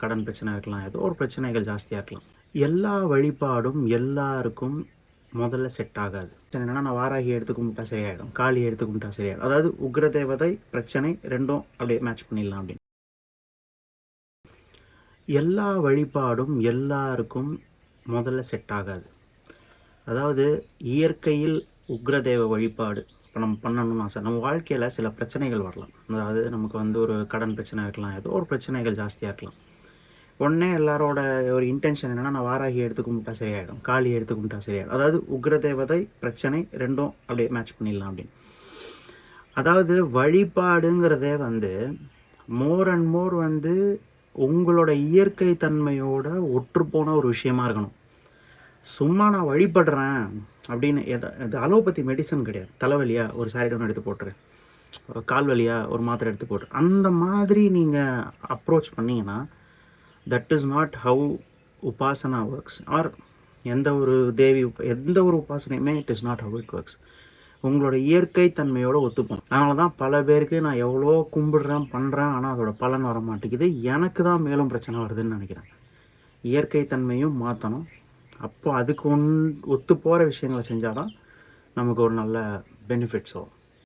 கடன் பிரச்சனை இருக்கலாம், ஏதோ ஒரு பிரச்சனைகள் ஜாஸ்தியாக இருக்கலாம். எல்லா வழிபாடும் எல்லாருக்கும் முதல்ல செட் ஆகாது. என்னன்னா நான் வாராகி எடுத்து கும்பிட்டா சரியாயிடும், காளி எடுத்து கும்பிட்டா சரியாயிடும். அதாவது உக்ர தேவதை பிரச்சனை ரெண்டும் அப்படியே மேட்ச் பண்ணிடலாம் அப்படின்னு. எல்லா வழிபாடும் எல்லாருக்கும் முதல்ல செட் ஆகாது. அதாவது இயற்கையில் உக்ரதேவ வழிபாடு இப்போ நம்ம பண்ணணும்னு ஆசை. நம்ம வாழ்க்கையில் சில பிரச்சனைகள் வரலாம். அதாவது நமக்கு வந்து ஒரு கடன் பிரச்சனை இருக்கலாம், ஏதோ ஒரு பிரச்சனைகள் ஜாஸ்தியாக இருக்கலாம். உடனே எல்லாரோட ஒரு இன்டென்ஷன் என்னன்னா நான் வாராகி எடுத்து கும்பிட்டா சரியாயிடும், காளி எடுத்து கும்பிட்டா சரியாயிடும். அதாவது உக்ர தேவதை பிரச்சனை ரெண்டும் அப்படியே மேட்ச் பண்ணிடலாம் அப்படின்னு. அதாவது வழிபாடுங்கிறதே வந்து மோர் அண்ட் மோர் வந்து உங்களோட இயற்கை தன்மையோட ஒற்றுப்போன ஒரு விஷயமா இருக்கணும். சும்மா நான் வழிபடுறேன் அப்படின்னு இது அலோபதி மெடிசன் கிடையாது. தலைவலியா ஒரு சாரிடம் எடுத்து போட்டுரு, கால் வலியா ஒரு மாத்திரை எடுத்து போட்டு, அந்த மாதிரி நீங்கள் அப்ரோச் பண்ணிங்கன்னா that is not how upasana works. Or எந்த ஒரு எந்த ஒரு உபாசனையுமே it is not how it works. உங்களோட இயற்கை தன்மையோடு ஒத்துப்போம். அதனால தான் பல பேருக்கு நான் எவ்வளோ கும்பிடுறேன் பண்ணுறேன், ஆனால் அதோட பலன் வர மாட்டேங்குது. எனக்கு தான் மேலும் பிரச்சனை வருதுன்னு நினைக்கிறேன். இயற்கை தன்மையும் மாற்றணும். அப்போ அதுக்கு ஒத்து போகிற விஷயங்களை செஞ்சால் தான் நமக்கு ஒரு நல்ல பெனிஃபிட்ஸ் வரும்.